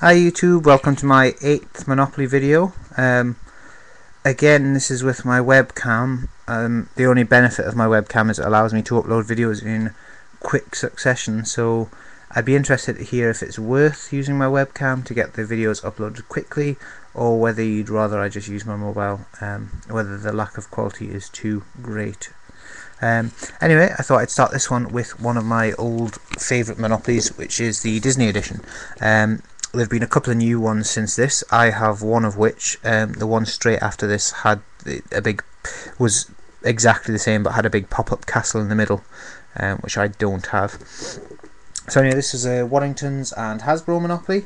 Hi YouTube, welcome to my 8th Monopoly video. Again, this is with my webcam. The only benefit of my webcam is it allows me to upload videos in quick succession, so I'd be interested to hear if it's worth using my webcam to get the videos uploaded quickly, or whether you'd rather I just use my mobile, whether the lack of quality is too great. Anyway, I thought I'd start this one with one of my old favourite Monopolies, which is the Disney edition. There have been a couple of new ones since this. I have one of which, the one straight after this was exactly the same but had a big pop-up castle in the middle, which I don't have. So anyway, this is a Warringtons and Hasbro Monopoly.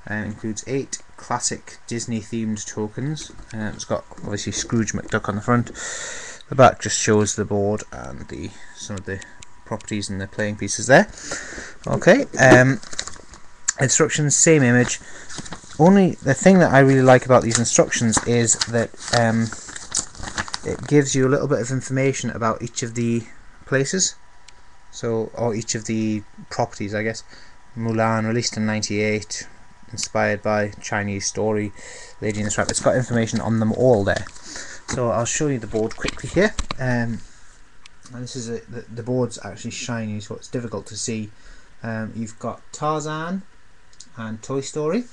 Includes 8 classic Disney themed tokens. It's got obviously Scrooge McDuck on the front. The back just shows the board and some of the properties and the playing pieces there. Okay. Instructions, same image. Only the thing that I really like about these instructions is that it gives you a little bit of information about each of the places, or each of the properties, I guess. Mulan, released in '98, inspired by Chinese story, Lady in the Tramp. It's got information on them all there. So I'll show you the board quickly here. And this is the board's actually shiny, so it's difficult to see. You've got Tarzan and Toy Story,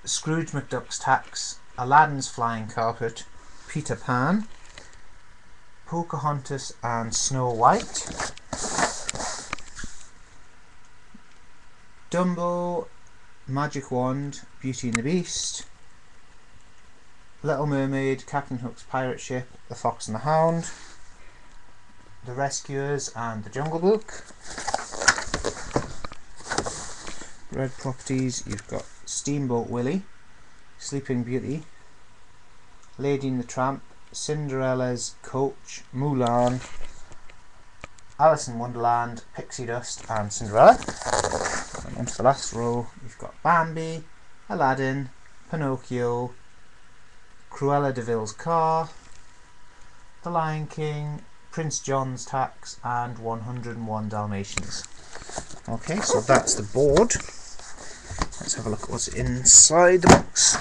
Scrooge McDuck's Tax, Aladdin's Flying Carpet, Peter Pan, Pocahontas and Snow White, Dumbo, Magic Wand, Beauty and the Beast, Little Mermaid, Captain Hook's Pirate Ship, The Fox and the Hound, The Rescuers and The Jungle Book. Red properties, you've got Steamboat Willie, Sleeping Beauty, Lady and the Tramp, Cinderella's Coach, Mulan, Alice in Wonderland, Pixie Dust and Cinderella. And onto the last row, you've got Bambi, Aladdin, Pinocchio, Cruella de Vil's Car, The Lion King, Prince John's Tax and 101 Dalmatians. Okay, so that's the board. Let's have a look at what's inside the box.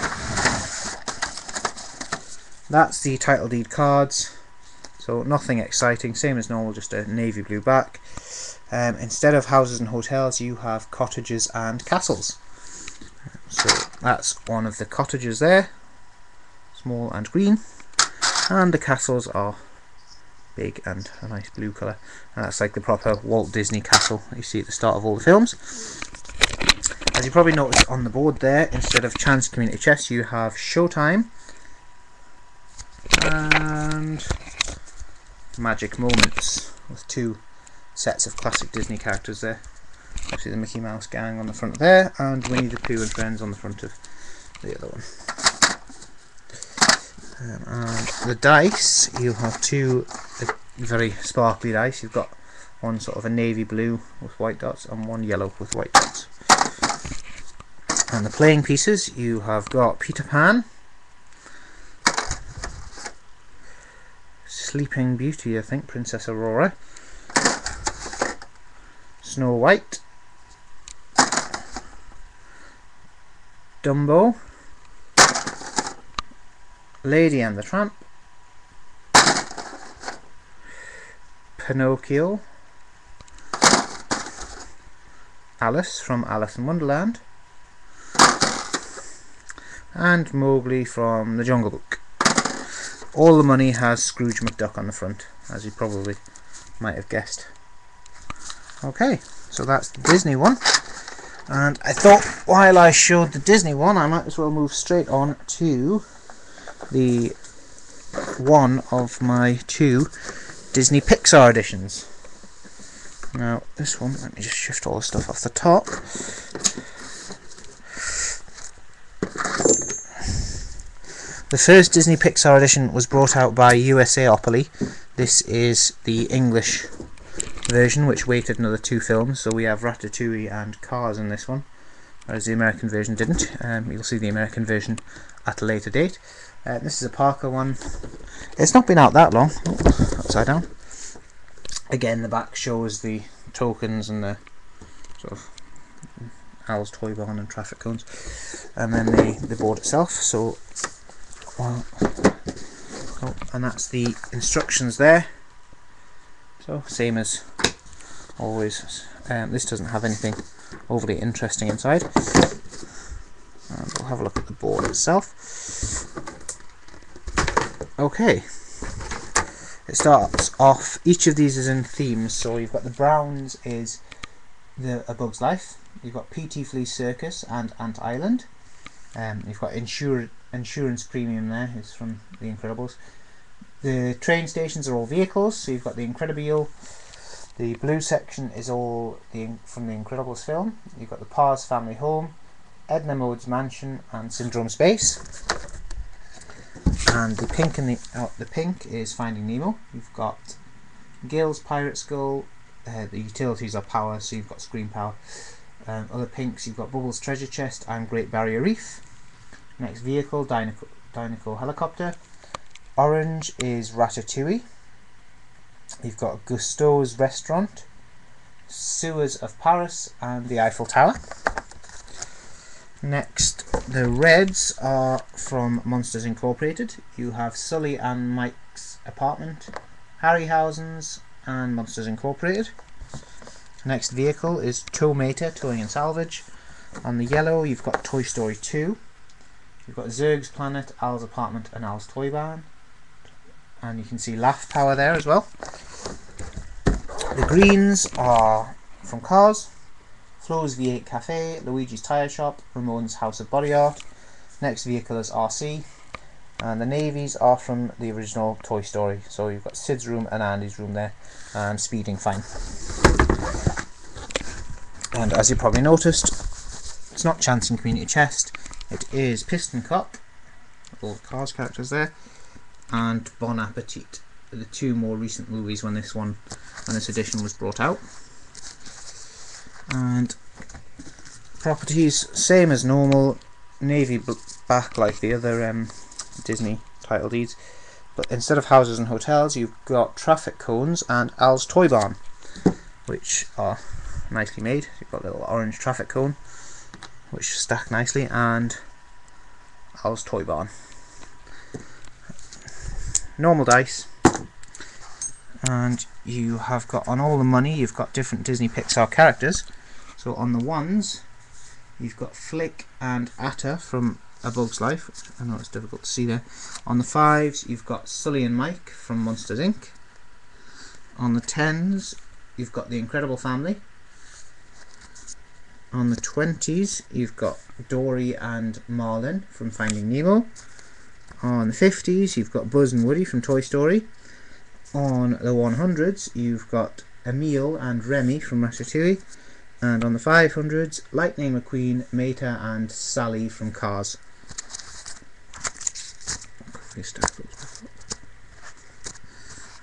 That's the title deed cards. So nothing exciting, same as normal, just a navy blue back. Instead of houses and hotels, you have cottages and castles. So that's one of the cottages there, small and green, and the castles are big and a nice blue colour, and that's like the proper Walt Disney castle you see at the start of all the films. As you probably noticed on the board there, instead of Chance Community Chess you have Showtime and Magic Moments, with 2 sets of classic Disney characters there. Obviously the Mickey Mouse gang on the front there, and Winnie the Pooh and Friends on the front of the other one. And the dice, you have 2 very sparkly dice. You've got one sort of a navy blue with white dots and one yellow with white dots. And the playing pieces, you have got Peter Pan, Sleeping Beauty, I think, Princess Aurora, Snow White, Dumbo, Lady and the Tramp, Pinocchio, Alice from Alice in Wonderland, and Mowgli from The Jungle Book. All the money has Scrooge McDuck on the front, as you probably might have guessed. Okay, so that's the Disney one. And I thought while I showed the Disney one, I might as well move straight on to the one of my 2 Disney Pixar editions. Now this one, let me just shift all the stuff off the top. The first Disney Pixar edition was brought out by USAopoly. This is the English version, which waited another 2 films, so we have Ratatouille and Cars in this one, whereas the American version didn't. You'll see the American version at a later date. This is a Parker one. It's not been out that long. Upside down. Again, the back shows the tokens and the sort of Al's Toy Barn and traffic cones, and then the board itself. So, and that's the instructions there. So same as always. This doesn't have anything overly interesting inside. And we'll have a look at the board itself. Okay. It starts off, each of these is in themes, so you've got the browns is A Bug's Life, you've got PT Flea Circus and Ant Island, you've got Insurance Premium there, it's from The Incredibles. The train stations are all vehicles, so you've got the Incredibile. The blue section is all from the Incredibles film. You've got the Parr's Family Home, Edna Mode's Mansion and Syndrome Space. And the pink is Finding Nemo. You've got Gale's Pirate Skull. The utilities are power, so you've got screen power. Other pinks, you've got Bubbles' Treasure Chest and Great Barrier Reef. Next vehicle, Dinoco Helicopter. Orange is Ratatouille. You've got Gusteau's Restaurant, Sewers of Paris and the Eiffel Tower. Next, the reds are from Monsters Incorporated. You have Sully and Mike's Apartment, Harryhausen's and Monsters Incorporated. Next vehicle is Towmater Towing and Salvage. On the yellow you've got Toy Story 2. You've got Zurg's Planet, Al's Apartment and Al's Toy Barn. And you can see Laugh Power there as well. The greens are from Cars, Flo's V8 Cafe, Luigi's Tire Shop, Ramon's House of Body Art. Next vehicle is RC. And the navies are from the original Toy Story. So you've got Sid's room and Andy's room there, and Speeding Fine. And as you probably noticed, it's not Chancing Community Chest, it is Piston Cop, all the Cars characters there, and Bon Appetit, the two more recent movies when this edition was brought out. And properties, same as normal, navy back like the other Disney title deeds, but instead of houses and hotels you've got traffic cones and Al's Toy Barn, which are nicely made. You've got a little orange traffic cone which stack nicely, and Al's Toy Barn. Normal dice, and you have got on all the money you've got different Disney Pixar characters. So on the ones you've got Flick and Atta from A Bug's Life, which I know it's difficult to see there. On the 5s you've got Sully and Mike from Monsters Inc. On the 10s you've got the Incredible Family. On the 20s you've got Dory and Marlin from Finding Nemo. On the 50s you've got Buzz and Woody from Toy Story. On the 100s you've got Emile and Remy from Ratatouille. And on the 500s, Lightning McQueen, Meta and Sally from Cars.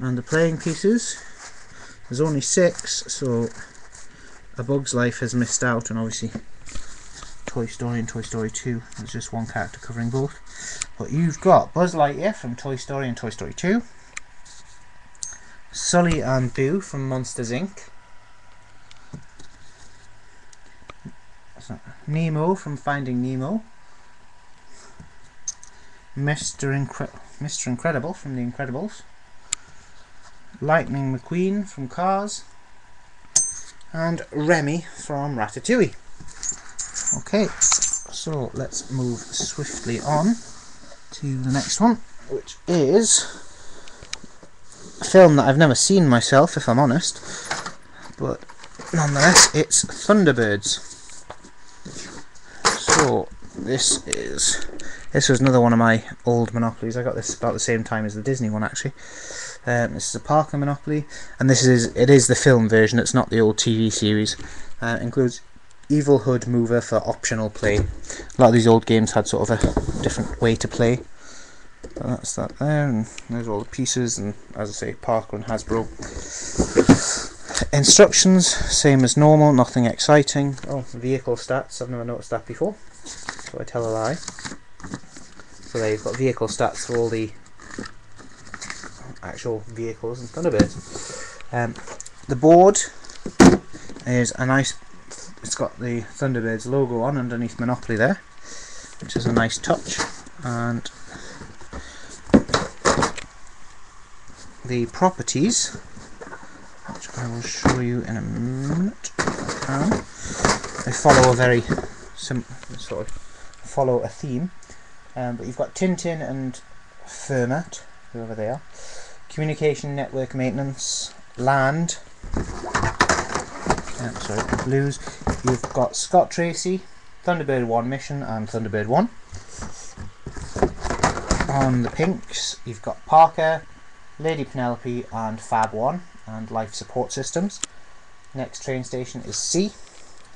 And the playing pieces, there's only 6, so A Bug's Life has missed out, and obviously Toy Story and Toy Story 2, there's just one character covering both. But you've got Buzz Lightyear from Toy Story and Toy Story 2, Sully and Boo from Monsters Inc., Nemo from Finding Nemo, Mr. Incredible from The Incredibles, Lightning McQueen from Cars, and Remy from Ratatouille. Okay, so let's move swiftly on to the next one, which is a film that I've never seen myself, if I'm honest, but nonetheless it's Thunderbirds. So this was another one of my old Monopolies. I got this about the same time as the Disney one, actually. This is a Parker Monopoly, and it is the film version. It's not the old TV series. It includes Evil Hood Mover for optional play. A lot of these old games had sort of a different way to play. But that's that there, and there's all the pieces, and as I say, Parker and Hasbro. Instructions, same as normal, nothing exciting. Oh, vehicle stats, I've never noticed that before, so I tell a lie. So there you've got vehicle stats for all the actual vehicles and Thunderbirds. The board is a nice, it's it's got the Thunderbirds logo on underneath Monopoly there, which is a nice touch. And the properties, which I will show you in a minute if I can. They follow a very sort of follow a theme, but you've got Tintin and Fermat, whoever they are, communication, network maintenance, land, blues. You've got Scott Tracy, Thunderbird 1 mission and Thunderbird 1. On the pinks, you've got Parker, Lady Penelope and Fab 1 and life support systems. Next train station is C.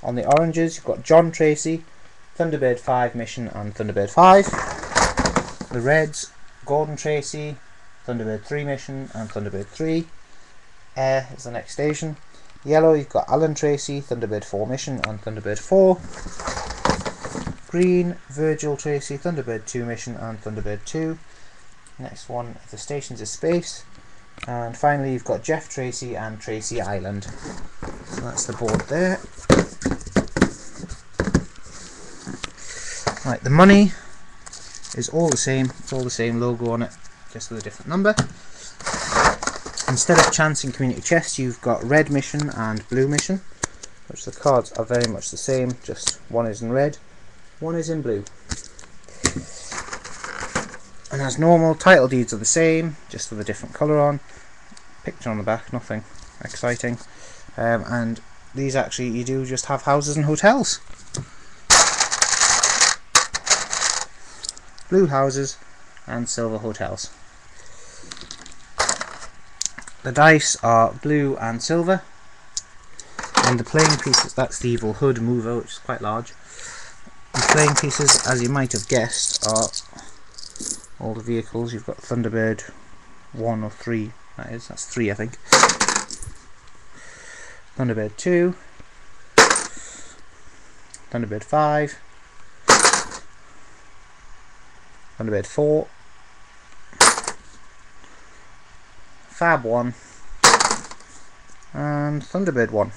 On the oranges, you've got John Tracy, Thunderbird 5 mission and Thunderbird 5. The reds, Gordon Tracy, Thunderbird 3 mission and Thunderbird 3. Air is the next station. Yellow, you've got Alan Tracy, Thunderbird 4 mission and Thunderbird 4. Green, Virgil Tracy, Thunderbird 2 mission and Thunderbird 2. Next one of the stations is Space. And finally you've got Jeff Tracy and Tracy Island. So that's the board there. Right, the money is all the same. It's all the same logo on it, just with a different number. Instead of chance and community chest, you've got red mission and blue mission, which the cards are very much the same, just one is in red, one is in blue. And as normal, title deeds are the same, just with a different colour on. Picture on the back, nothing exciting. And these actually, you do just have houses and hotels. Blue houses and silver hotels. The dice are blue and silver, and the playing pieces, that's the evil hood mover, which is quite large. The playing pieces, as you might have guessed, are all the vehicles. You've got Thunderbird 1 or 3, that's 3 I think. Thunderbird 2, Thunderbird 5, Thunderbird 4, Fab 1 and Thunderbird 1.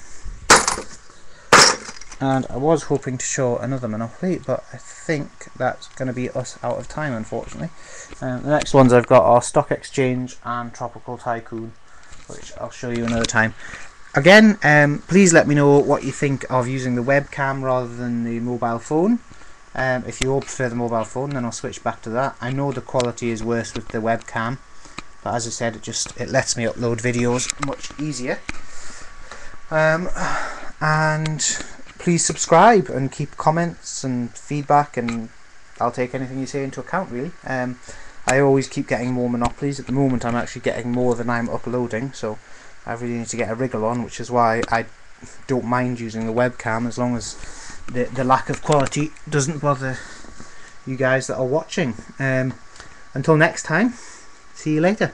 And I was hoping to show another Monopoly, but I think that's going to be us out of time, unfortunately. The next ones I've got are Stock Exchange and Tropical Tycoon, which I'll show you another time. Again, please let me know what you think of using the webcam rather than the mobile phone. If you all prefer the mobile phone, then I'll switch back to that. I know the quality is worse with the webcam, but as I said, it lets me upload videos much easier. And please subscribe and keep comments and feedback, and I'll take anything you say into account, really. I always keep getting more Monopolies. At the moment I'm actually getting more than I'm uploading, so I really need to get a wriggle on, which is why I don't mind using the webcam, as long as the lack of quality doesn't bother you guys that are watching. Until next time, see you later.